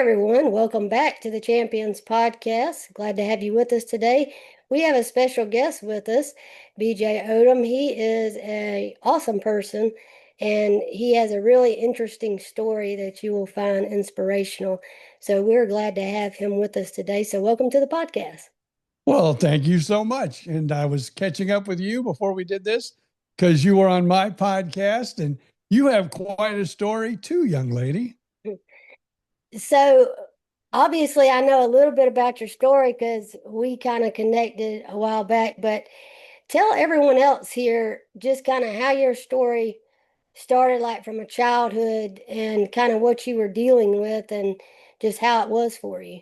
everyone. Welcome back to the Champions Podcast. Glad to have you with us today. We have a special guest with us, BJ Odom. He is an awesome person and he has a really interesting story that you will find inspirational. So we're glad to have him with us today. So welcome to the podcast. Well, thank you so much. And I was catching up with you before we did this because you were on my podcast and you have quite a story too, young lady. So obviously I know a little bit about your story because we kind of connected a while back, but tell everyone else here just kind of how your story started, like from a childhood and kind of what you were dealing with and just how it was for you.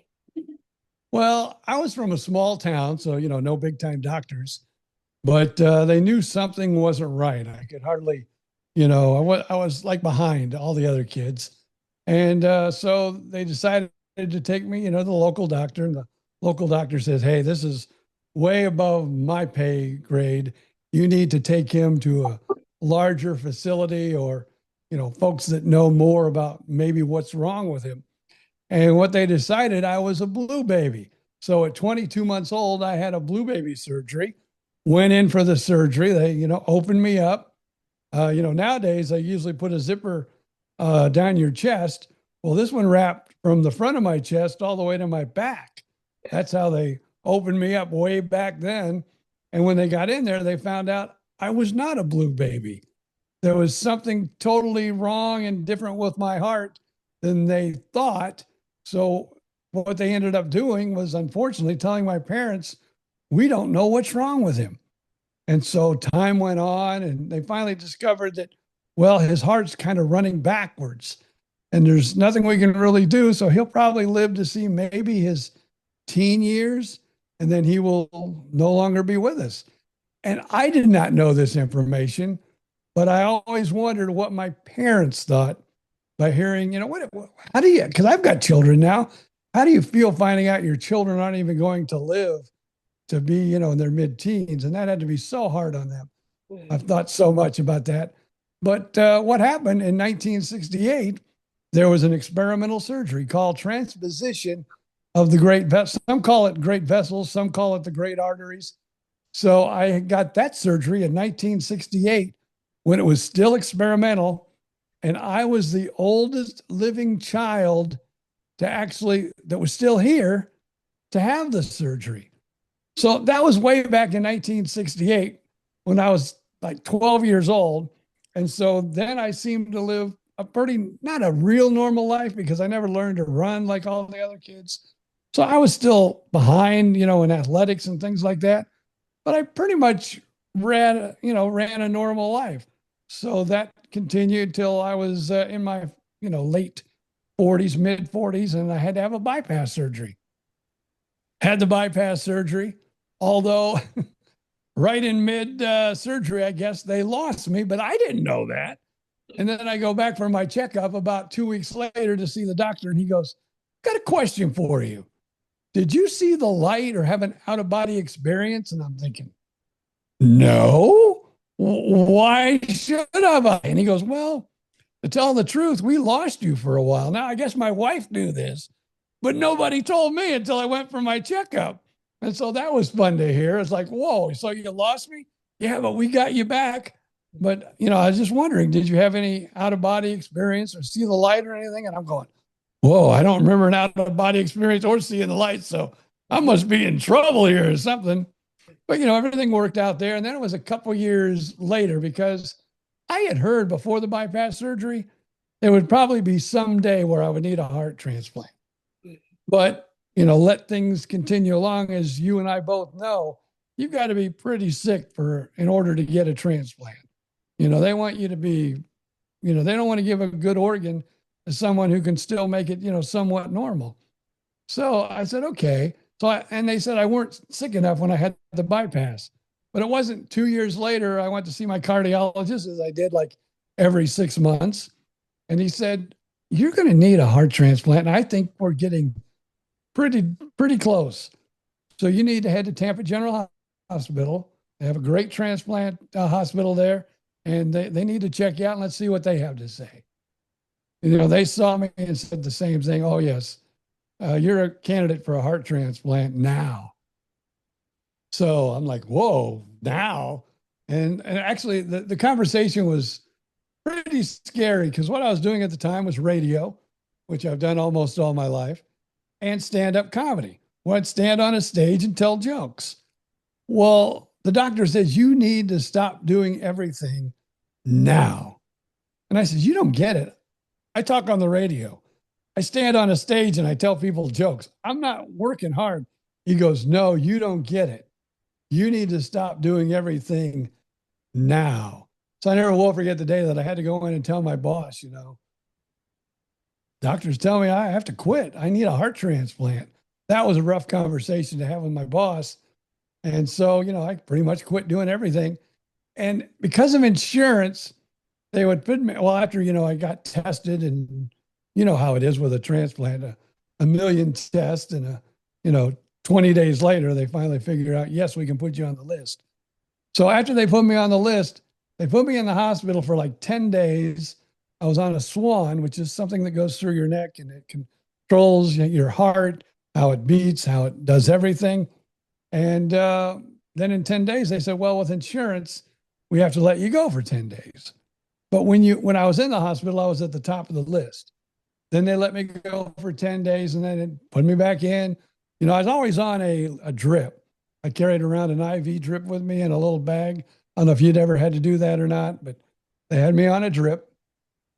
Well, I was from a small town, so, no big time doctors, but they knew something wasn't right. I could hardly, I was like behind all the other kids. And so they decided to take me, to the local doctor. And the local doctor says, hey, this is way above my pay grade. You need to take him to a larger facility or, folks that know more about maybe what's wrong with him. And what they decided, I was a blue baby. So at 22 months old, I had a blue baby surgery, went in for the surgery. They, opened me up. Nowadays, I usually put a zipper down your chest. Well, this one wrapped from the front of my chest all the way to my back. That's how they opened me up way back then. And when they got in there, they found out I was not a blue baby. There was something totally wrong and different with my heart than they thought. So what they ended up doing was, unfortunately, telling my parents, we don't know what's wrong with him. And so time went on and they finally discovered that, well, his heart's kind of running backwards and there's nothing we can really do. So he'll probably live to see maybe his teen years and then he will no longer be with us. And I did not know this information, but I always wondered what my parents thought by hearing, how do you, because I've got children now. How do you feel finding out your children aren't even going to live to be, in their mid teens? And that had to be so hard on them. I've thought so much about that. But what happened in 1968, there was an experimental surgery called transposition of the great vessels. Some call it great vessels, some call it the great arteries. So I got that surgery in 1968 when it was still experimental. And I was the oldest living child that was still here to have the surgery. So that was way back in 1968 when I was like 12 years old. And so then I seemed to live not a real normal life because I never learned to run like all the other kids. So I was still behind, in athletics and things like that. But I pretty much ran a normal life. So that continued till I was in my, late 40s, mid 40s, and I had to have a bypass surgery. Had the bypass surgery, although right in mid surgery, I guess they lost me, but I didn't know that. And then I go back for my checkup about 2 weeks later to see the doctor, and he goes, got a question for you. Did you see the light or have an out of body experience? And I'm thinking, no. Why should I? And he goes, well, to tell the truth, we lost you for a while. Now, I guess my wife knew this, but nobody told me until I went for my checkup. And so that was fun to hear. It's like, whoa, so you lost me? Yeah, but we got you back. But, I was just wondering, did you have any out of body experience or see the light or anything? And I'm going, whoa, I don't remember an out of body experience or seeing the light. So I must be in trouble here or something. But, everything worked out there. And then it was a couple years later because I had heard before the bypass surgery, there would probably be some day where I would need a heart transplant. But, let things continue along. As you and I both know, you've got to be pretty sick in order to get a transplant. They want you to be, they don't want to give a good organ to someone who can still make it, somewhat normal. So I said, okay. And they said I weren't sick enough when I had the bypass. But it wasn't 2 years later, I went to see my cardiologist, as I did like every 6 months. And he said, you're going to need a heart transplant. And I think we're getting pretty close. So you need to head to Tampa General Hospital. They have a great transplant hospital there. And they need to check you out and let's see what they have to say. They saw me and said the same thing. Oh, yes, you're a candidate for a heart transplant now. So I'm like, whoa, now. And actually, the conversation was pretty scary because what I was doing at the time was radio, which I've done almost all my life, and stand up comedy. Well, I'd stand on a stage and tell jokes. Well, the doctor says, you need to stop doing everything now. And I said, you don't get it. I talk on the radio. I stand on a stage and I tell people jokes. I'm not working hard. He goes, no, you don't get it. You need to stop doing everything now. So I never will forget the day that I had to go in and tell my boss, doctors tell me I have to quit. I need a heart transplant. That was a rough conversation to have with my boss. And so, I pretty much quit doing everything. And because of insurance, they would put me, well, after, I got tested and you know how it is with a transplant, a million tests and 20 days later, they finally figured out, yes, we can put you on the list. So after they put me on the list, they put me in the hospital for like 10 days. I was on a swan, which is something that goes through your neck and it controls your heart, how it beats, how it does everything. And then in 10 days, they said, well, with insurance, we have to let you go for 10 days. But when I was in the hospital, I was at the top of the list. Then they let me go for 10 days and then it put me back in. I was always on a drip. I carried around an IV drip with me in a little bag. I don't know if you'd ever had to do that or not, but they had me on a drip.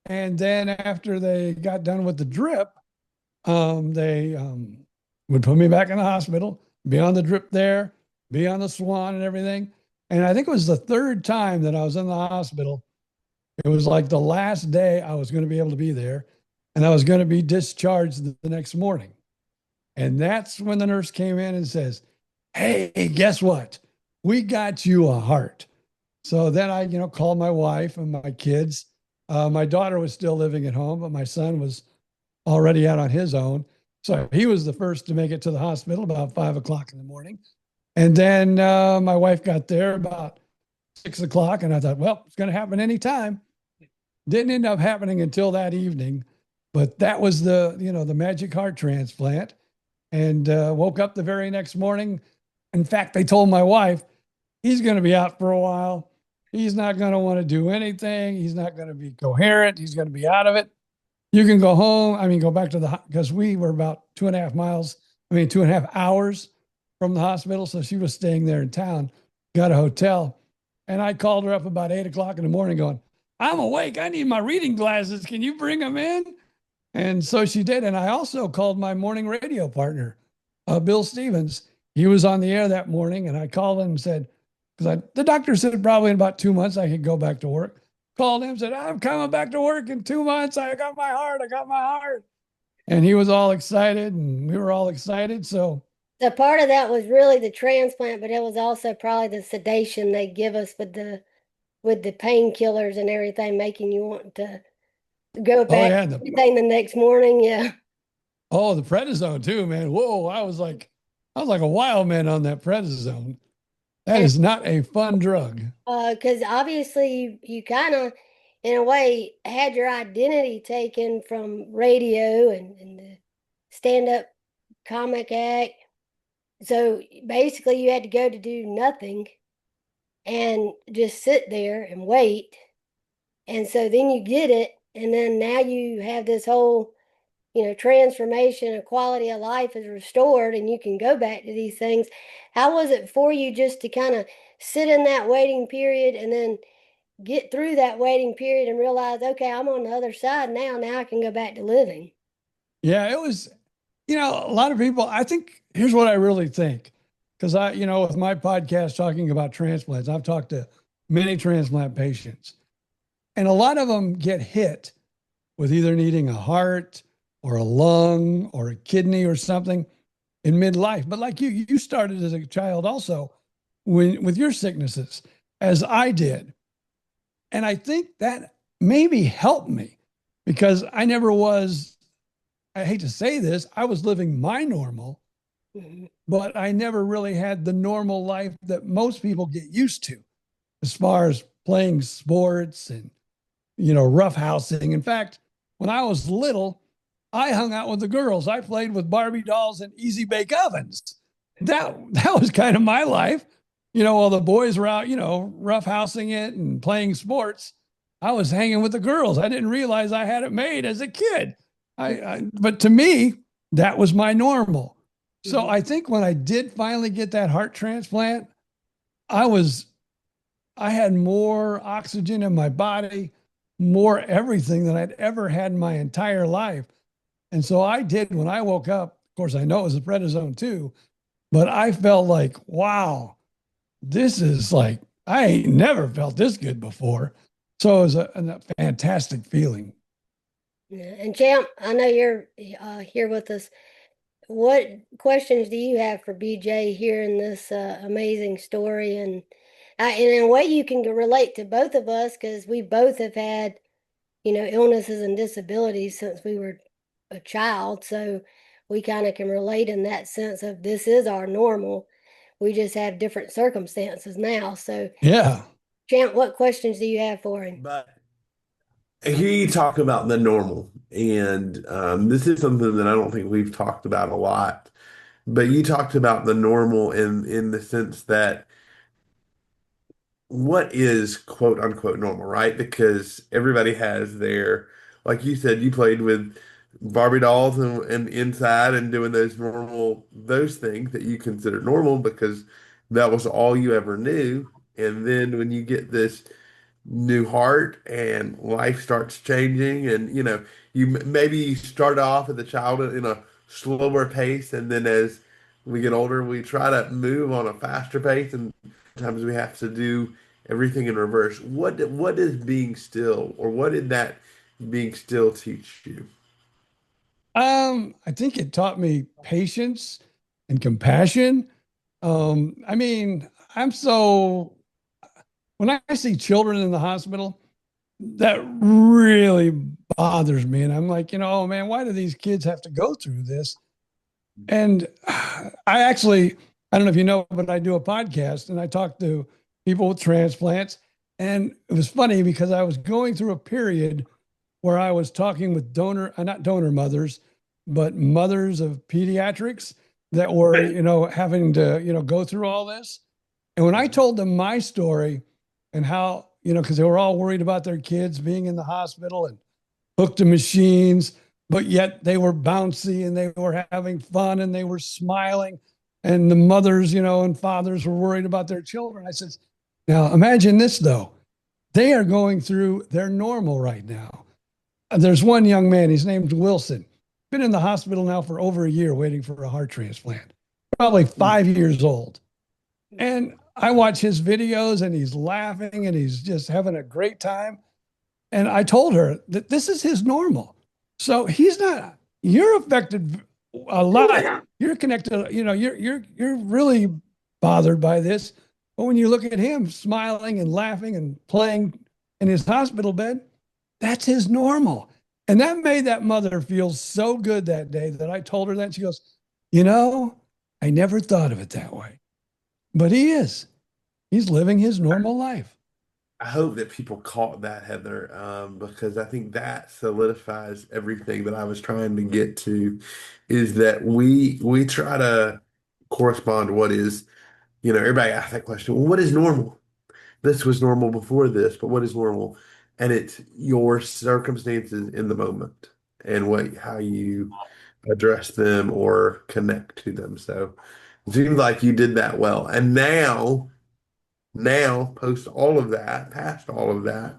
And then after they got done with the drip, they would put me back in the hospital, be on the drip there, be on the swan and everything. And I think it was the third time that I was in the hospital. It was like the last day I was going to be able to be there, and I was going to be discharged the next morning. And that's when the nurse came in and says, hey, guess what? We got you a heart. So then I, called my wife and my kids. My daughter was still living at home, but my son was already out on his own. So he was the first to make it to the hospital about 5 o'clock in the morning. And then my wife got there about 6 o'clock, and I thought, well, it's going to happen anytime. Didn't end up happening until that evening, but that was the magic heart transplant. And woke up the very next morning. In fact, they told my wife, he's going to be out for a while. He's not going to want to do anything. He's not going to be coherent. He's going to be out of it. You can go home. I mean, go back to because we were about 2.5 hours from the hospital. So she was staying there in town, got a hotel. And I called her up about 8 o'clock in the morning going, I'm awake. I need my reading glasses. Can you bring them in? And so she did. And I also called my morning radio partner, Bill Stevens. He was on the air that morning. And I called him and said, because the doctor said probably in about 2 months I could go back to work. Called him, said, I'm coming back to work in 2 months. I got my heart. I got my heart. And he was all excited and we were all excited. So the part of that was really the transplant, but it was also probably the sedation they give us with the painkillers and everything, making you want to go oh back yeah, to everything the next morning. Yeah. the prednisone too, man. Whoa, I was like a wild man on that prednisone. That And is not a fun drug. because obviously you kind of, in a way, had your identity taken from radio and the stand-up comic act. So basically, you had to go to do nothing and just sit there and wait. And so then you get it, and then now you have this whole, transformation of quality of life is restored, and you can go back to these things. How was it for you just to kind of sit in that waiting period and then get through that waiting period and realize, okay, I'm on the other side now. Now I can go back to living. Yeah, it was, a lot of people, I think, here's what I really think. Because with my podcast talking about transplants, I've talked to many transplant patients, and a lot of them get hit with either needing a heart or a lung or a kidney or something in midlife. But like you started as a child also with your sicknesses, as I did. And I think that maybe helped me because I never was, I hate to say this, I was living my normal, Mhm. but I never really had the normal life that most people get used to as far as playing sports and, roughhousing. In fact, when I was little, I hung out with the girls. I played with Barbie dolls and easy bake ovens. That was kind of my life. While the boys were out, roughhousing it and playing sports, I was hanging with the girls. I didn't realize I had it made as a kid. But to me, that was my normal. So Mhm. I think when I did finally get that heart transplant, I was I had more oxygen in my body, more everything than I'd ever had in my entire life. And so I did when I woke up. Of course, I know it was the prednisone too, but I felt like, wow, this is like, I ain't never felt this good before. So it was a fantastic feeling. Yeah. And Champ, I know you're here with us. What questions do you have for BJ hearing this amazing story? And in a way, you can relate to both of us because we both have had, illnesses and disabilities since we were a child. So we kind of can relate in that sense of this is our normal. We just have different circumstances now. So, Yeah. Champ, what questions do you have for him? But I hear you talk about the normal, and this is something that I don't think we've talked about a lot. But you talked about the normal in the sense that what is quote unquote normal, right? Because everybody has their, like you said, you played with Barbie dolls and inside and doing those things that you consider normal because that was all you ever knew. And then when you get this new heart and life starts changing and maybe you start off as a child in a slower pace and then as we get older we try to move on a faster pace and sometimes we have to do everything in reverse. What is being still, or what did that being still teach you? I think it taught me patience and compassion. I mean, I'm so when I see children in the hospital, that really bothers me. And I'm like, oh man, why do these kids have to go through this? And I don't know if you know, but I do a podcast and I talk to people with transplants. And it was funny because I was going through a period where I was talking with not donor mothers, but mothers of pediatrics that were, Right. having to, go through all this. And when I told them my story and how, because they were all worried about their kids being in the hospital and hooked to machines, but yet they were bouncy and they were having fun and they were smiling. And the mothers, and fathers were worried about their children. I said, now imagine this though. They are going through their normal right now. There's one young man, his name's Wilson, been in the hospital now for over a year waiting for a heart transplant, probably 5 years old. And I watch his videos and he's laughing and he's just having a great time. And I told her that this is his normal. So he's not, you're affected a lot. You're connected, you're really bothered by this. But when you look at him smiling and laughing and playing in his hospital bed, that's his normal. And that made that mother feel so good that day that I told her that. She goes, I never thought of it that way. But he is. He's living his normal life. I hope that people caught that, Heather, because I think that solidifies everything that I was trying to get to, is that we try to correspond to what is, everybody asks that question, well, what is normal? This was normal before this, but what is normal? And it's your circumstances in the moment and how you address them or connect to them. So it seems like you did that well. And now, post all of that, past all of that,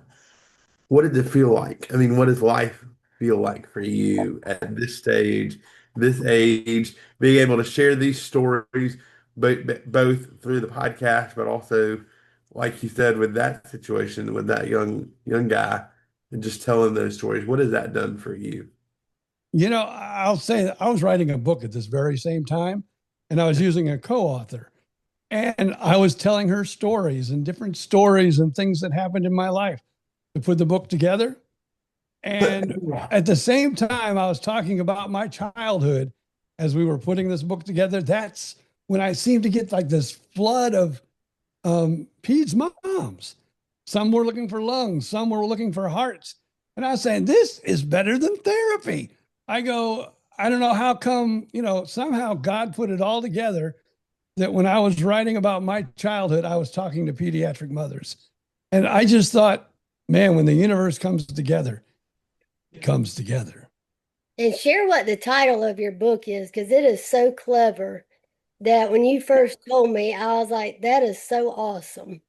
what did it feel like? I mean, what does life feel like for you at this stage, this age, being able to share these stories, both through the podcast, but also, like you said, with that situation, with that young guy, and just telling those stories? What has that done for you? I'll say that I was writing a book at this very same time, and I was using a co author. And I was telling her stories and different stories and things that happened in my life to put the book together. And at the same time, I was talking about my childhood as we were putting this book together. That's when I seemed to get like this flood of peds moms. Some were looking for lungs, some were looking for hearts. And I was saying, this is better than therapy. I go, I don't know how come, somehow God put it all together that when I was writing about my childhood, I was talking to pediatric mothers. And I just thought, man, when the universe comes together, it comes together. And share what the title of your book is, because it is so clever that when you first told me, I was like, that is so awesome.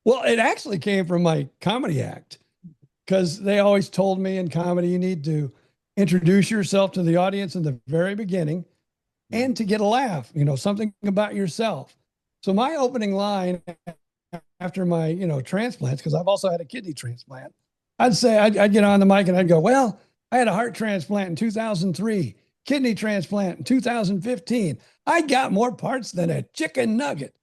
Well, it actually came from my comedy act because they always told me in comedy, you need to introduce yourself to the audience in the very beginning and to get a laugh, something about yourself. So my opening line after my, transplants, because I've also had a kidney transplant, I'd get on the mic and I'd go, well, I had a heart transplant in 2003, kidney transplant in 2015. I got more parts than a chicken nugget.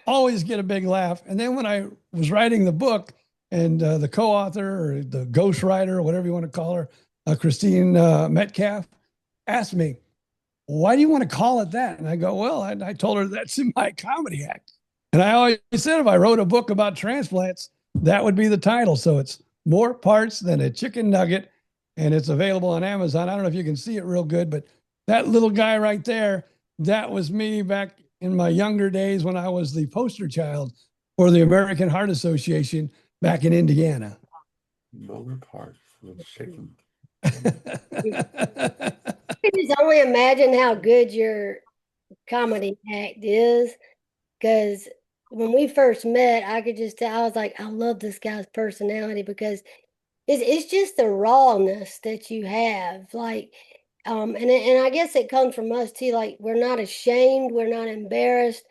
Always get a big laugh. And then when I was writing the book and the co-author or the ghostwriter or whatever you want to call her, Christine Metcalf, asked me, why do you want to call it that? And I go, well, I told her that's in my comedy act. And I always said if I wrote a book about transplants, that would be the title. So it's more parts than a chicken nugget. And it's available on Amazon. I don't know if you can see it real good, but that little guy right there, that was me back in my younger days when I was the poster child for the American Heart Association back in Indiana. More parts than chicken. I can just only imagine how good your comedy act is, because when we first met, I could just tell, I was like, I love this guy's personality because it's just the rawness that you have. Like, and I guess it comes from us too. Like, we're not ashamed, we're not embarrassed.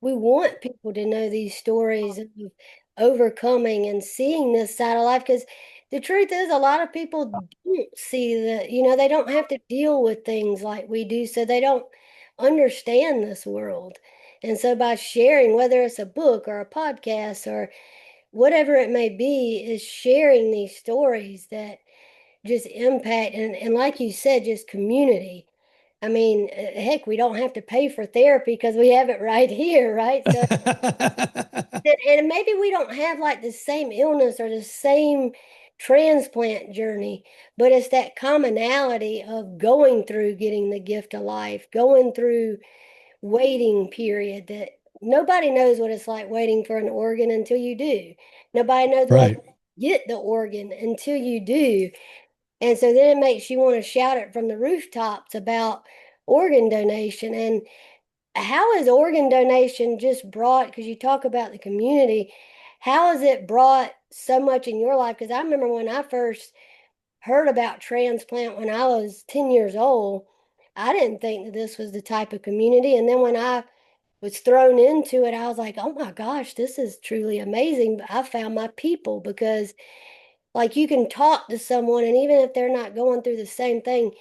We want people to know these stories of overcoming and seeing this side of life, because the truth is a lot of people don't see they don't have to deal with things like we do, so they don't understand this world. And so by sharing, whether it's a book or a podcast or whatever it may be, is sharing these stories that just impact and like you said, just community. I mean, heck, we don't have to pay for therapy because we have it right here, right? So, and maybe we don't have like the same illness or the same transplant journey, but it's that commonality of going through getting the gift of life, going through waiting period that nobody knows what it's like waiting for an organ until you do. Nobody knows what Right. it's like to get the organ until you do. And so then it makes you want to shout it from the rooftops about organ donation. And how is organ donation just brought, because you talk about the community, how has it brought so much in your life? Because I remember when I first heard about transplant when I was 10 years old, I didn't think that this was the type of community. And then when I was thrown into it, I was like, oh my gosh, this is truly amazing. I found my people, because like you can talk to someone, and even if they're not going through the same thing,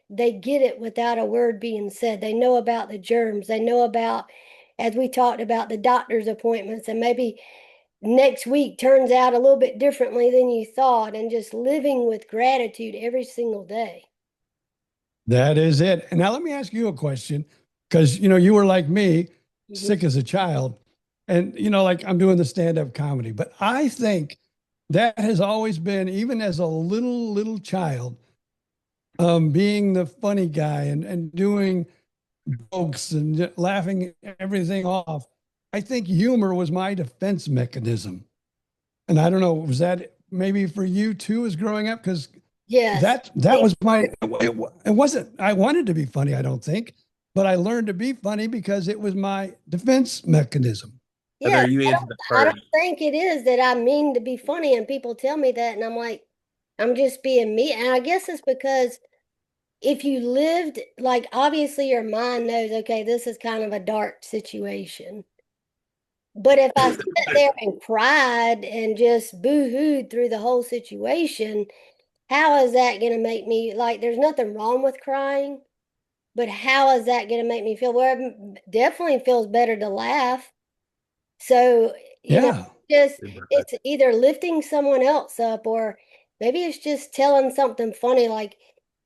they get it without a word being said. They know about the germs. They know about, as we talked about, the doctor's appointments, and maybe next week turns out a little bit differently than you thought, and just living with gratitude every single day. That is it. And now let me ask you a question, because you were like me, Mhm. sick as a child, and like I'm doing the stand-up comedy. But I think that has always been, even as a little child, being the funny guy and doing jokes and laughing everything off. I think humor was my defense mechanism. And I don't know, was that maybe for you too as growing up? Because Yes. that was it wasn't, I wanted to be funny, I don't think, but I learned to be funny because it was my defense mechanism. Heather, Yeah, you answered the I don't first. think it is that I mean to be funny, and people tell me that, and I'm like, I'm just being me. And I guess it's because if you lived, like, obviously your mind knows, okay, this is kind of a dark situation. But if I sat there and cried and just boo-hooed through the whole situation, how is that going to make me like, there's nothing wrong with crying, but how is that going to make me feel? Well, it definitely feels better to laugh. So, Yeah. just it's either lifting someone else up, or maybe it's just telling something funny, like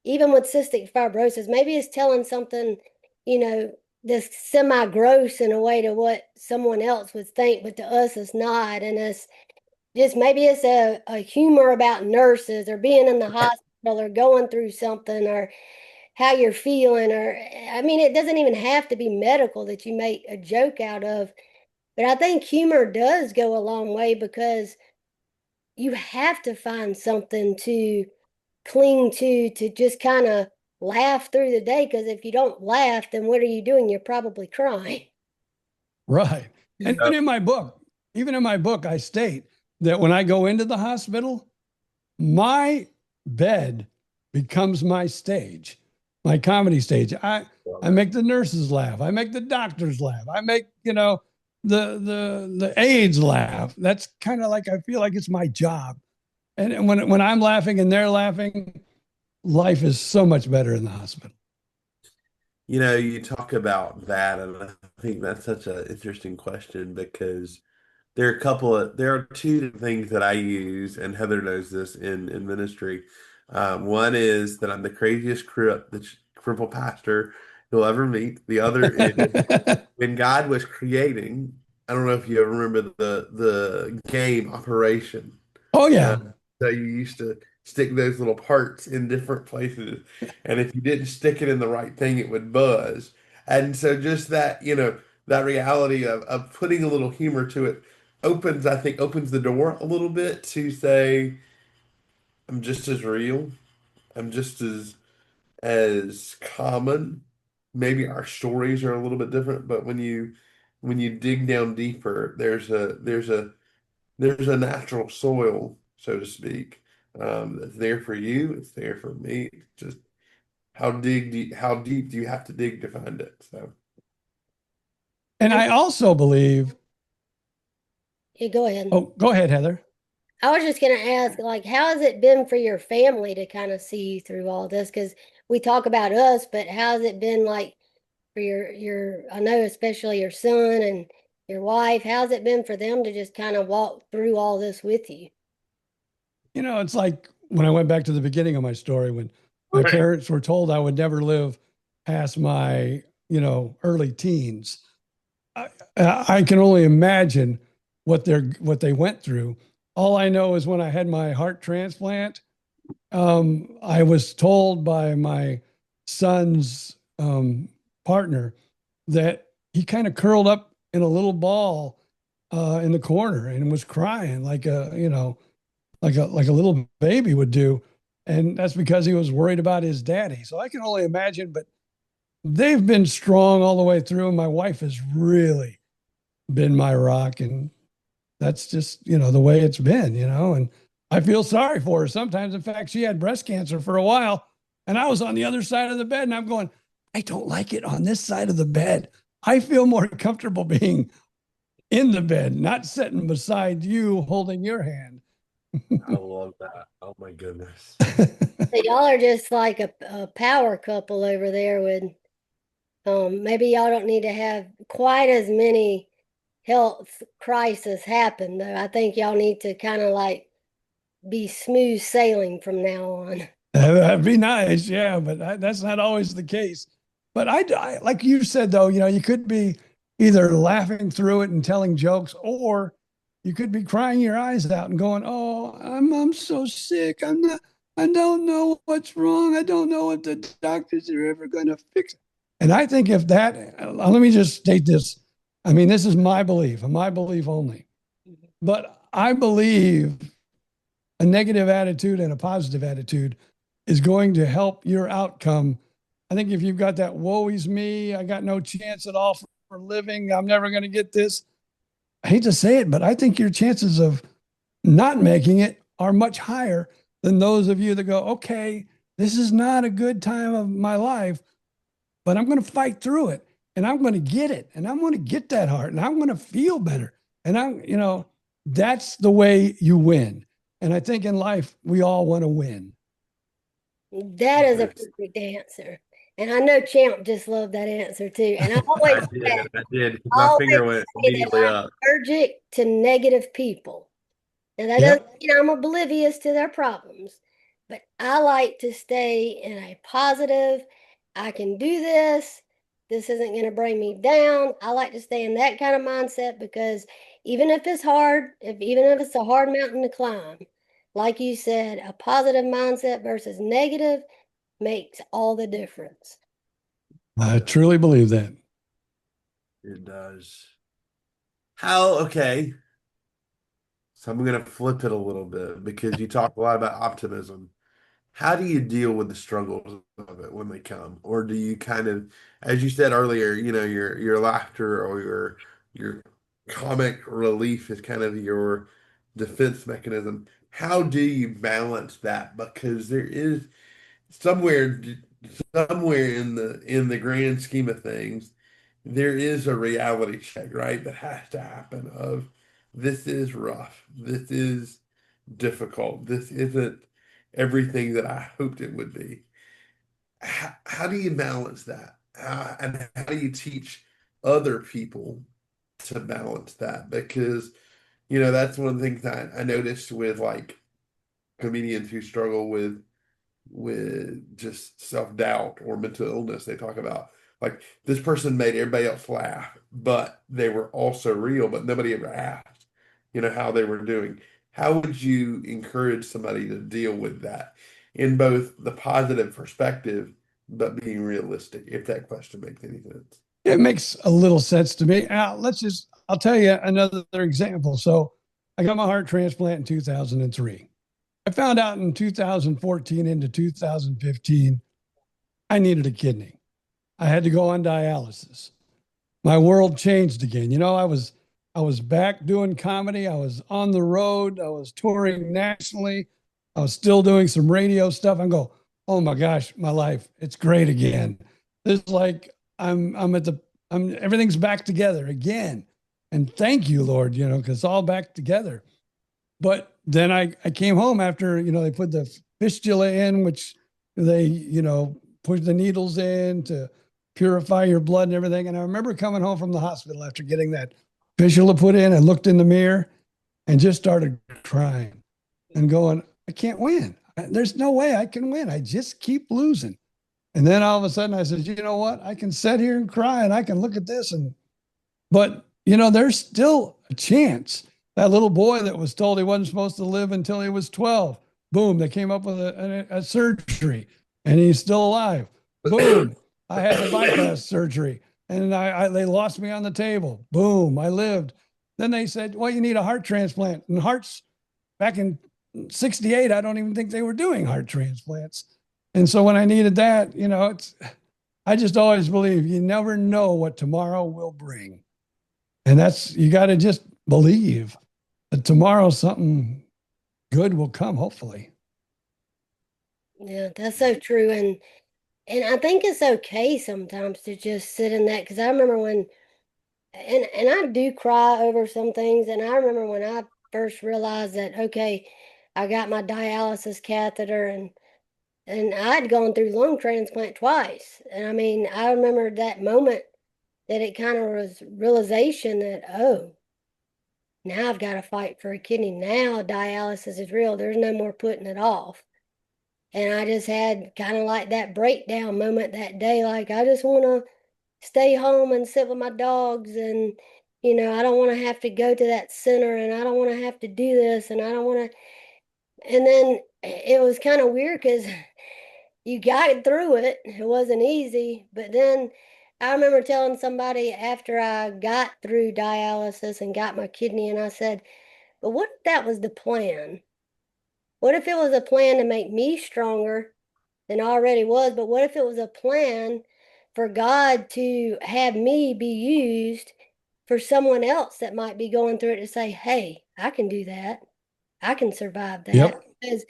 even with cystic fibrosis, maybe it's telling something, you know, that's semi gross in a way to what someone else would think, but to us it's not. And it's just maybe it's a humor about nurses or being in the hospital or going through something or how you're feeling, or I mean, it doesn't even have to be medical that you make a joke out of. But I think humor does go a long way because you have to find something to cling to just kind of laugh through the day. Because if you don't laugh, then what are you doing? You're probably crying. Right. And Uh, even in my book, I state that when I go into the hospital, my bed becomes my stage, my comedy stage. I make the nurses laugh. I make the doctors laugh. I make, the aides laugh. That's kind of like I feel like it's my job. And when I'm laughing and they're laughing, life is so much better in the hospital. you talk about that, and I think that's such an interesting question because there are two things that I use, and Heather knows this in ministry. One is that I'm the craziest cripple pastor you'll ever meet. The other is when God was creating. I don't know if you ever remember the game Operation. Oh Uh, yeah. so you used to stick those little parts in different places, and if you didn't stick it in the right thing, it would buzz. And so just that, that reality of putting a little humor to it I think opens the door a little bit to say, I'm just as real. I'm just as common. Maybe our stories are a little bit different, but when you dig down deeper, there's a natural soil, so to speak, that's there for you. It's there for me. It's just how deep do you have to dig to find it? So And And I also believe, you go ahead. oh, go ahead, Heather. I was just going to ask, like, how has it been for your family to kind of see you through all this? Because we talk about us, but how has it been like for I know especially your son and your wife, how's it been for them to just kind of walk through all this with you? It's like when I went back to the beginning of my story, when my parents were told I would never live past my, early teens. I, I can only imagine what they went through. All I know is when I had my heart transplant, I was told by my son's partner that he kind of curled up in a little ball in the corner and was crying like a little baby would do. And that's because he was worried about his daddy. So I can only imagine, but they've been strong all the way through. And my wife has really been my rock. And that's just, the way it's been, and I feel sorry for her sometimes. In fact, she had breast cancer for a while and I was on the other side of the bed and I'm going, I don't like it on this side of the bed. I feel more comfortable being in the bed, not sitting beside you holding your hand. I love that. Oh my goodness. So y'all are just like a power couple over there with maybe y'all don't need to have quite as many health crises happen though. I think y'all need to kind of like be smooth sailing from now on. That'd be nice, yeah, but that's not always the case. But like you said, though, you could be either laughing through it and telling jokes, or you could be crying your eyes out and going, "Oh, I'm so sick. I don't know what's wrong. I don't know if the doctors are ever going to fix it." And I think if that, let me just state this. I mean, this is my belief, and my belief only. But I believe a negative attitude and a positive attitude is going to help your outcome. I think if you've got that woe is me, I got no chance at all for living, I'm never going to get this. I hate to say it, but I think your chances of not making it are much higher than those of you that go, okay, this is not a good time of my life, but I'm going to fight through it and I'm going to get it and I'm going to get that heart and I'm going to feel better. And that's the way you win. And I think in life, we all want to win. That is a perfect answer. And I know Champ just loved that answer too. And I did. I My always finger went say that immediately I'm up. allergic to negative people. And that doesn't Yep. mean I'm oblivious to their problems. But I like to stay in a positive, I can do this. This isn't going to bring me down. I like to stay in that kind of mindset because even if it's hard, even if it's a hard mountain to climb, like you said, a positive mindset versus negative makes all the difference. I truly believe that. It does. How, okay. So I'm going to flip it a little bit because you talk a lot about optimism. How do you deal with the struggles of it when they come? Or do you kind of, as you said earlier, your laughter or your comic relief is kind of your defense mechanism. How do you balance that? Because there is somewhere somewhere in the grand scheme of things, there is a reality check, right? That has to happen of this is rough. This is difficult. This isn't everything that I hoped it would be. How do you balance that? And how do you teach other people to balance that? Because, that's one of the things I noticed with like comedians who struggle with just self-doubt or mental illness. They talk about like this person made everybody else laugh, but they were also real, but nobody ever asked, how they were doing. How would you encourage somebody to deal with that in both the positive perspective, but being realistic, if that question makes any sense? It makes a little sense to me. I'll tell you another example. So I got my heart transplant in 2003. I found out in 2014 into 2015, I needed a kidney. I had to go on dialysis. My world changed again. I was back doing comedy. I was on the road. I was touring nationally. I was still doing some radio stuff. I go, oh my gosh, my life, it's great again. It's like I'm at the I'm everything's back together again. And thank you, Lord, because it's all back together. But then I came home after, they put the fistula in, which they, put the needles in to purify your blood and everything. And I remember coming home from the hospital after getting that fistula put in. I looked in the mirror and just started crying and going, I can't win. There's no way I can win. I just keep losing. And then all of a sudden I said, you know what? I can sit here and cry and I can look at this but there's still a chance. That little boy that was told he wasn't supposed to live until he was 12, boom, they came up with a surgery and he's still alive. Boom, I had the bypass surgery and they lost me on the table. Boom, I lived. Then they said, well, you need a heart transplant. And hearts back in 68, I don't even think they were doing heart transplants. And so when I needed that, I just always believe you never know what tomorrow will bring. And you got to just believe that tomorrow something good will come, hopefully. Yeah, that's so true. And I think it's okay sometimes to just sit in that because I remember when and I do cry over some things. And I remember when I first realized that, okay, I got my dialysis catheter and I'd gone through lung transplant twice. And I mean, I remember that moment that it kind of was realization that, oh, now I've got to fight for a kidney. Now dialysis is real. There's no more putting it off. And I just had kind of like that breakdown moment that day. Like, I just want to stay home and sit with my dogs. And, I don't want to have to go to that center and I don't want to have to do this. And I don't want to. And then it was kind of weird because you got through it. It wasn't easy. But then I remember telling somebody after I got through dialysis and got my kidney, and I said, but what if that was the plan? What if it was a plan to make me stronger than I already was? But what if it was a plan for God to have me be used for someone else that might be going through it to say, hey, I can do that. I can survive that. Yep. Because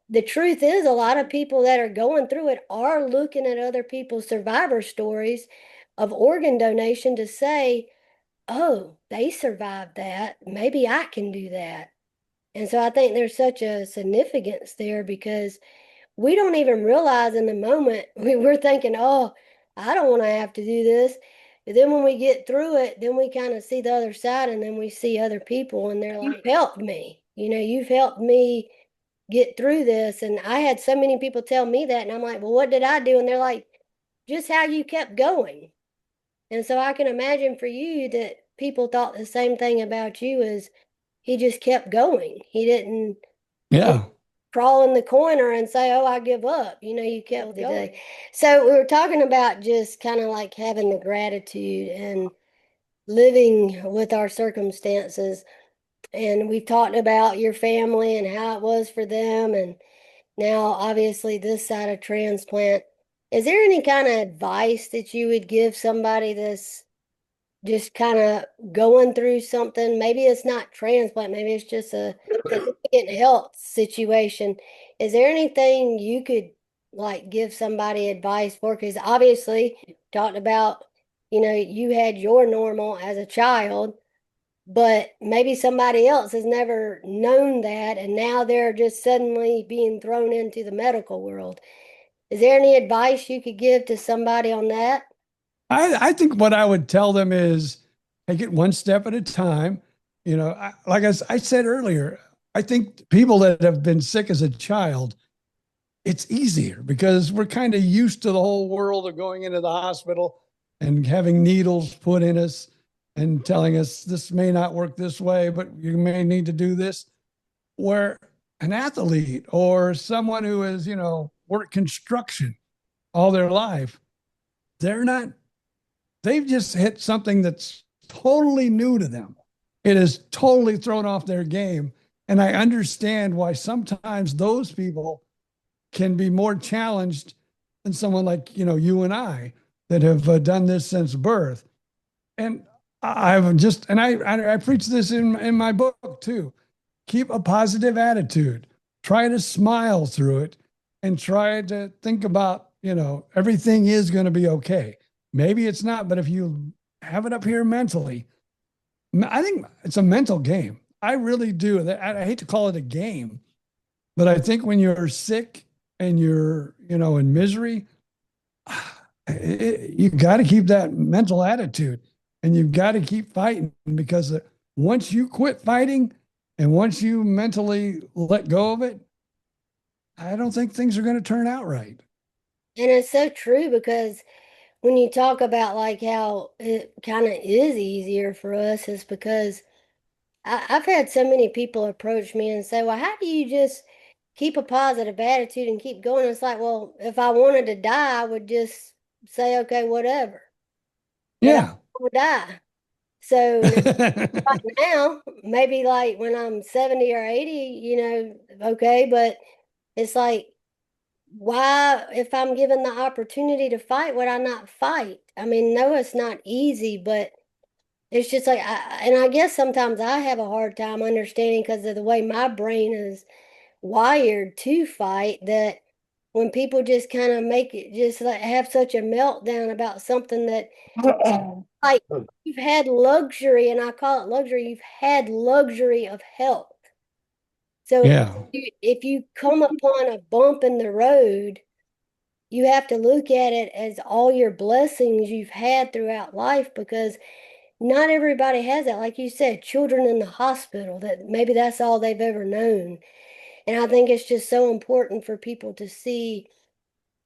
the truth is, a lot of people that are going through it are looking at other people's survivor stories of organ donation to say, oh, they survived that. Maybe I can do that. And so I think there's such a significance there because we don't even realize in the moment we're thinking, oh, I don't want to have to do this. But then when we get through it, then we kind of see the other side and then we see other people and they're like, you've helped me. You've helped me get through this. And I had so many people tell me that. And I'm like, well, what did I do? And they're like, just how you kept going. And so I can imagine for you that people thought the same thing about you as he just kept going. He didn't Yeah. crawl in the corner and say, "Oh, I give up." You kept going. So we were talking about just kind of like having the gratitude and living with our circumstances. And we've talked about your family and how it was for them. And now, obviously, this side of transplant. Is there any kind of advice that you would give somebody that's just kind of going through something? Maybe it's not transplant, maybe it's just a significant health situation. Is there anything you could like give somebody advice for? Because obviously, talked about, you had your normal as a child, but maybe somebody else has never known that, and now they're just suddenly being thrown into the medical world. Is there any advice you could give to somebody on that? I think what I would tell them is take it one step at a time. I said earlier, I think people that have been sick as a child, it's easier because we're kind of used to the whole world of going into the hospital and having needles put in us and telling us this may not work this way, but you may need to do this. Where an athlete or someone who has, worked construction all their life, they're not, they've just hit something that's totally new to them. It has totally thrown off their game. And I understand why sometimes those people can be more challenged than someone like, you and I that have done this since birth. And I preach this in my book too. Keep a positive attitude. Try to smile through it and try to think about, everything is going to be okay. Maybe it's not, but if you have it up here mentally, I think it's a mental game. I really do. I hate to call it a game, but I think when you're sick and you're, in misery, you got to keep that mental attitude and you've got to keep fighting because once you quit fighting and once you mentally let go of it, I don't think things are going to turn out right. And it's so true because when you talk about like how it kind of is easier for us, is because I've had so many people approach me and say, "Well, how do you just keep a positive attitude and keep going?" It's like, well, if I wanted to die, I would just say, "Okay, whatever." But I Yeah. would die. So now, maybe like when I'm 70 or 80, okay, but it's like, why, if I'm given the opportunity to fight, would I not fight? I mean, no, it's not easy, but it's just like, and I guess sometimes I have a hard time understanding because of the way my brain is wired to fight, that when people just kind of make it just like have such a meltdown about something that like you've had luxury, and I call it luxury, you've had luxury of health. So Yeah. if you come upon a bump in the road, you have to look at it as all your blessings you've had throughout life, because not everybody has that. Like you said, children in the hospital, that maybe that's all they've ever known. And I think it's just so important for people to see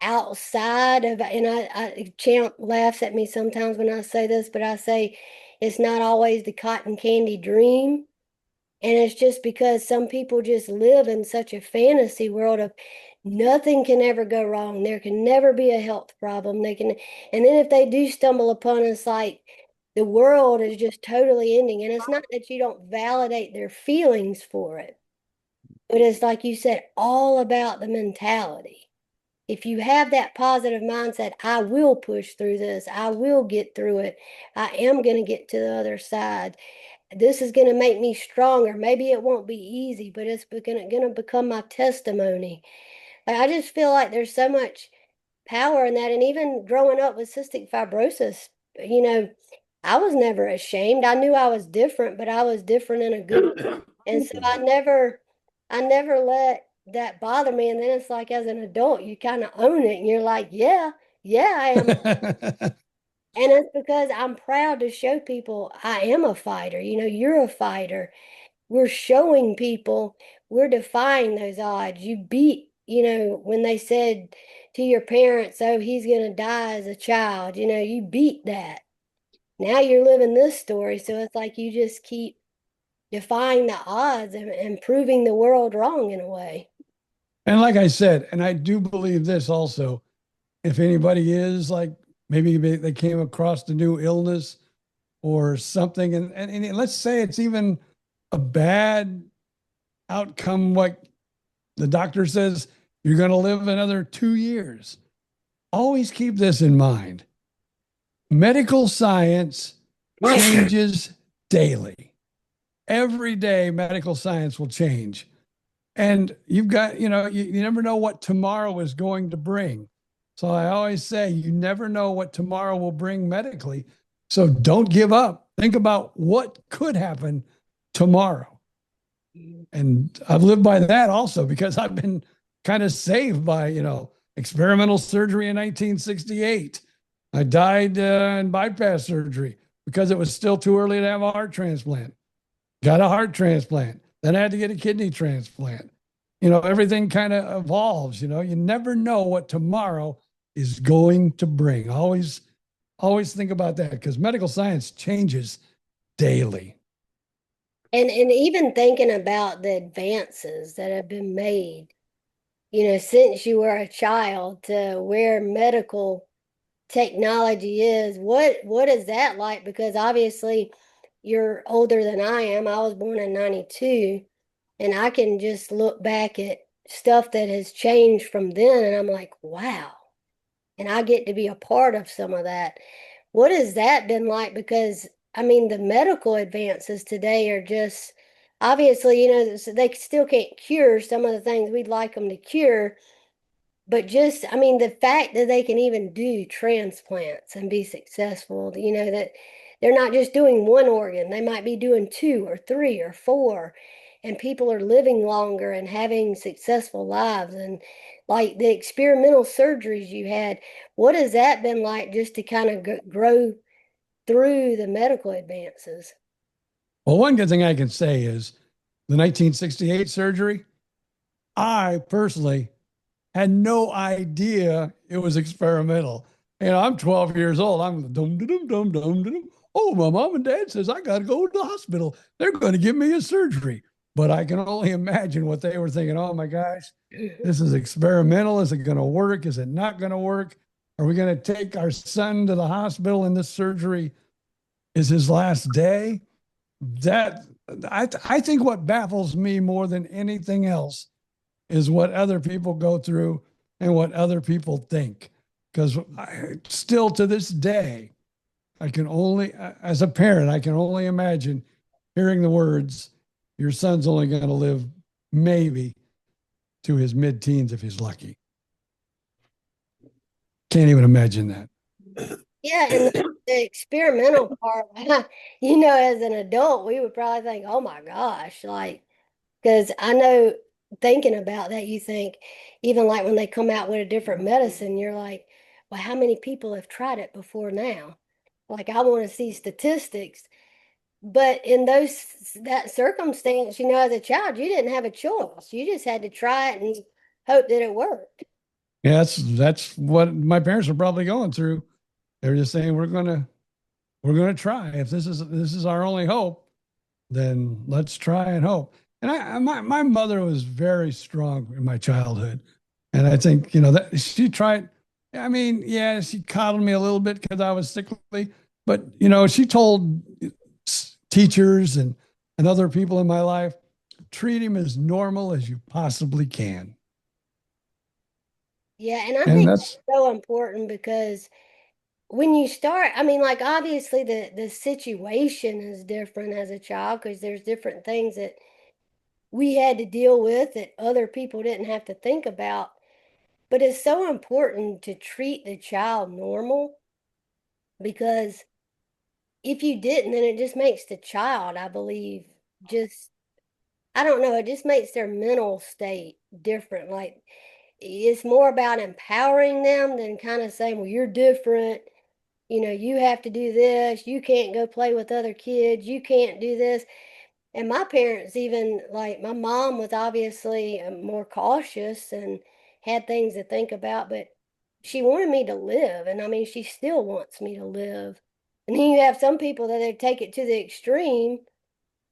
outside of, and Champ laughs at me sometimes when I say this, but I say it's not always the cotton candy dream. And it's just because some people just live in such a fantasy world of nothing can ever go wrong. There can never be a health problem. And then if they do stumble upon us, like the world is just totally ending. And it's not that you don't validate their feelings for it, but it's like you said, all about the mentality. If you have that positive mindset, I will push through this, I will get through it, I am going to get to the other side. This is going to make me stronger. Maybe it won't be easy, but it's going to become my testimony. Like, I just feel like there's so much power in that. And even growing up with cystic fibrosis, you know, I was never ashamed. I knew I was different, but I was different in a good way. And so I never let that bother me. And then it's like as an adult, you kind of own it and you're like, yeah, yeah, I am. And it's because I'm proud to show people I am a fighter. You're a fighter. We're showing people we're defying those odds. You beat, when they said to your parents, "Oh, he's going to die as a child," you beat that. Now you're living this story. So it's like you just keep defying the odds and proving the world wrong in a way. And like I said, and I do believe this also, if anybody is like, maybe they came across the new illness or something, and let's say it's even a bad outcome, like the doctor says you're going to live another 2 years. Always keep this in mind. Medical science changes daily. Every day, medical science will change. And you've got, you never know what tomorrow is going to bring. So I always say, you never know what tomorrow will bring medically. So don't give up. Think about what could happen tomorrow. And I've lived by that also because I've been kind of saved by, experimental surgery in 1968. I died in bypass surgery because it was still too early to have a heart transplant. Got a heart transplant. Then I had to get a kidney transplant. Everything kind of evolves. You never know what tomorrow is going to bring. Always think about that because medical science changes daily. And even thinking about the advances that have been made, since you were a child to where medical technology is, what is that like? Because obviously you're older than I am. I was born in 92, and I can just look back at stuff that has changed from then, and I'm like, wow. And I get to be a part of some of that. What has that been like? Because I mean, the medical advances today are just obviously, they still can't cure some of the things we'd like them to cure, but just, I mean, the fact that they can even do transplants and be successful, that they're not just doing one organ, they might be doing two or three or four, and people are living longer and having successful lives. And like the experimental surgeries you had, what has that been like just to kind of grow through the medical advances? Well, one good thing I can say is the 1968 surgery, I personally had no idea it was experimental. I'm 12 years old. I'm dum dum dum dum dum. Oh, my mom and dad says I got to go to the hospital. They're going to give me a surgery. But I can only imagine what they were thinking. Oh my gosh, this is experimental. Is it going to work? Is it not going to work? Are we going to take our son to the hospital and this surgery is his last day? That I think what baffles me more than anything else is what other people go through and what other people think. Because still to this day, I can only, as a parent, I can only imagine hearing the words, your son's only going to live maybe to his mid teens if he's lucky. Can't even imagine that. Yeah, and the experimental part, as an adult, we would probably think, oh my gosh, like, because I know thinking about that, you think, even like when they come out with a different medicine, you're like, well, how many people have tried it before now? Like, I want to see statistics. But in that circumstance, as a child, you didn't have a choice. You just had to try it and hope that it worked. Yeah, that's what my parents are probably going through. They're just saying we're gonna try. If this is our only hope, then let's try and hope. And my mother was very strong in my childhood, and I think that she tried. I mean, yeah, she coddled me a little bit because I was sickly, but she told teachers and other people in my life, treat him as normal as you possibly can. Yeah, and I And think that's that's so important because when you start, I mean, like obviously the situation is different as a child because there's different things that we had to deal with that other people didn't have to think about. But it's so important to treat the child normal because if you didn't, then it just makes the child, I believe, just, I don't know, it just makes their mental state different. Like it's more about empowering them than kind of saying, well, you're different. You have to do this. You can't go play with other kids. You can't do this. And my parents, even like my mom, was obviously more cautious and had things to think about, but she wanted me to live. And I mean, she still wants me to live. And then you have some people that they take it to the extreme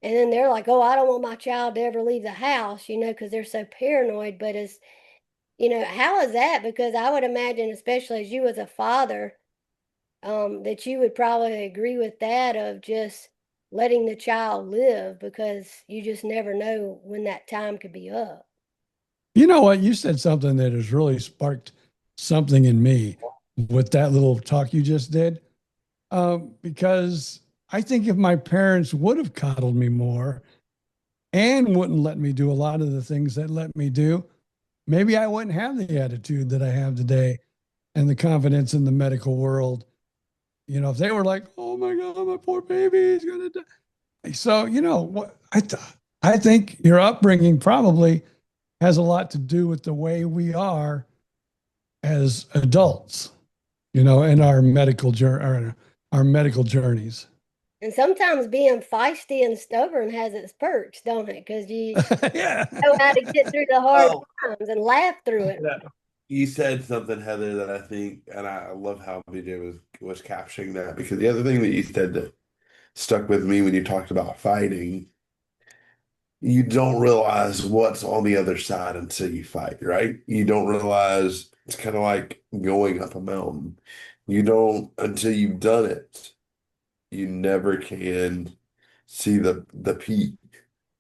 And then they're like, oh, I don't want my child to ever leave the house, because they're so paranoid. But how is that? Because I would imagine, especially as you as a father, that you would probably agree with that of just letting the child live because you just never know when that time could be up. You know what? You said something that has really sparked something in me with that little talk you just did. Because I think if my parents would have coddled me more and wouldn't let me do a lot of the things that let me do, maybe I wouldn't have the attitude that I have today and the confidence in the medical world. If they were like, "Oh my God, my poor baby is gonna die," so what I think your upbringing probably has a lot to do with the way we are as adults, in our medical journey, our medical journeys. And sometimes being feisty and stubborn has its perks, don't it? Because you Yeah. know how to get through the hard Well, times and laugh through it. yeah. You said something, Heather, that I think, and I love how BJ was capturing that because the other thing that you said that stuck with me when you talked about fighting, you don't realize what's on the other side until you fight, right? You don't realize it's kind of like going up a mountain. You don't until you've done it. You never can see the peak.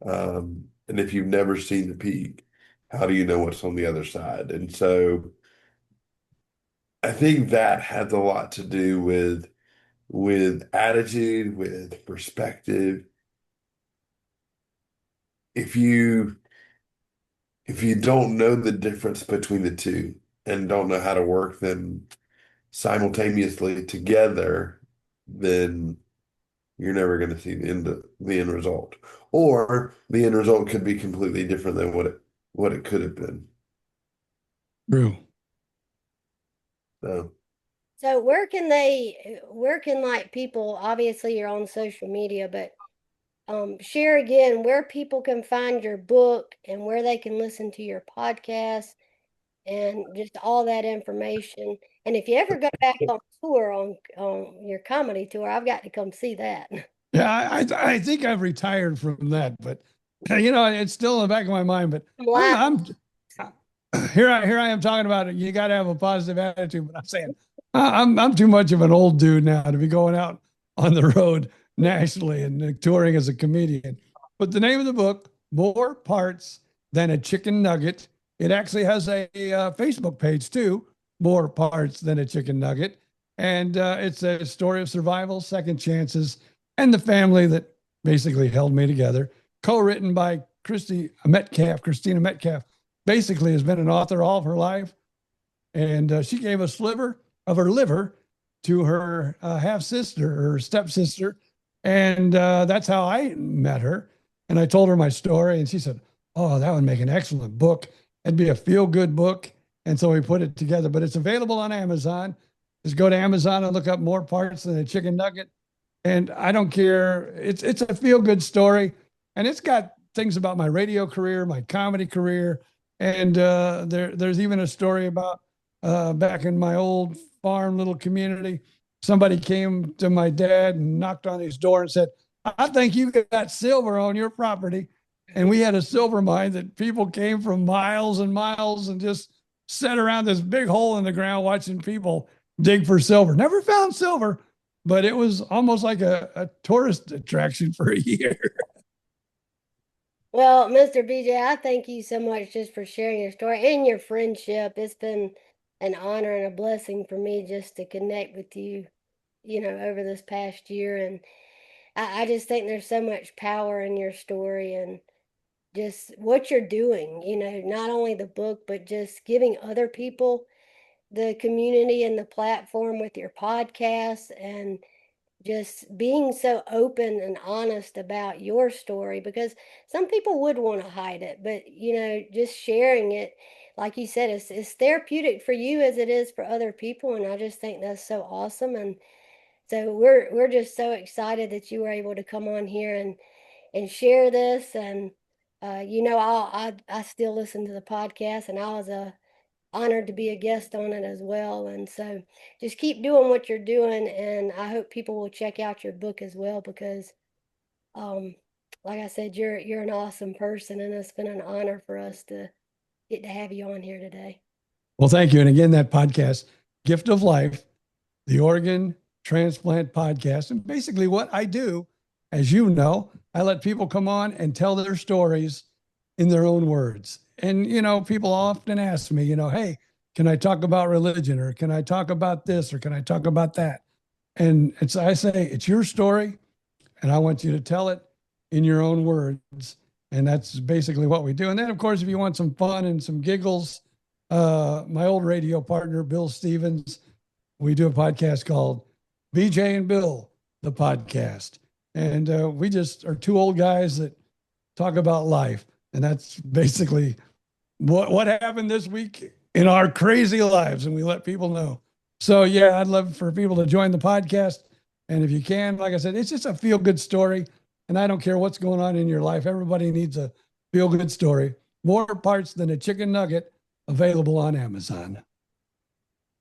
And if you've never seen the peak, how do you know what's on the other side? And so I think that has a lot to do with attitude, with perspective. If you if you don't know the difference between the two and don't know how to work them simultaneously together, then you're never going to see the end result. Or the end result could be completely different than what it could have been. True. So So where can like people, obviously you're on social media, but share again where people can find your book and where they can listen to your podcast and just all that information. And if you ever go back on tour on your comedy tour, I've got to come see that. Yeah, I think I've retired from that, but it's still in the back of my mind. But I'm I'm laughing. I'm here I am talking about it. You got to have a positive attitude. But I'm saying I'm too much of an old dude now to be going out on the road nationally and touring as a comedian. But the name of the book, More Parts Than a Chicken Nugget. It actually has a Facebook page too, More Parts Than a Chicken Nugget. And it's a story of survival, second chances, and the family that basically held me together. Co-written by Christina Metcalf, basically has been an author all of her life. And she gave a sliver of her liver to her half sister, her stepsister. And that's how I met her. And I told her my story, and she said, "Oh, that would make an excellent book. It'd be a feel good book." And so we put it together, but it's available on Amazon. Just go to Amazon and look up More Parts Than a Chicken Nugget. And I don't care. It's a feel good story, and it's got things about my radio career, my comedy career, and there's even a story about back in my old farm little community. Somebody came to my dad and knocked on his door and said, "I think you got silver on your property." And we had a silver mine that people came from miles and miles and just sat around this big hole in the ground watching people dig for silver. Never found silver, but it was almost like a tourist attraction for a year. Well, Mr. BJ, I thank you so much just for sharing your story and your friendship. It's been an honor and a blessing for me just to connect with you, over this past year. And I just think there's so much power in your story and just what you're doing, not only the book, but just giving other people the community and the platform with your podcast and just being so open and honest about your story because some people would want to hide it, but just sharing it, like you said, it's therapeutic for you as it is for other people, and I just think that's so awesome. And so we're just so excited that you were able to come on here and share this. And I still listen to the podcast, and I was honored to be a guest on it as well. And so just keep doing what you're doing. And I hope people will check out your book as well because um, like I said, you're an awesome person, and it's been an honor for us to get to have you on here today. Well, thank you. And again, that podcast, Gift of Life, the Organ Transplant Podcast. And basically, what I do, as you know, I let people come on and tell their stories in their own words. And, people often ask me, hey, can I talk about religion, or can I talk about this, or can I talk about that? And I say, it's your story, and I want you to tell it in your own words. And that's basically what we do. And then, of course, if you want some fun and some giggles, my old radio partner, Bill Stevens, we do a podcast called BJ and Bill, the podcast. And we just are two old guys that talk about life. And that's basically what happened this week in our crazy lives. And we let people know. So, yeah, I'd love for people to join the podcast. And if you can, like I said, it's just a feel good story. And I don't care what's going on in your life. Everybody needs a feel good story. More parts than a chicken nugget, available on Amazon.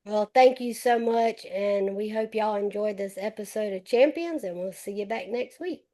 Well, thank you so much, and we hope y'all enjoyed this episode of Champions, and we'll see you back next week.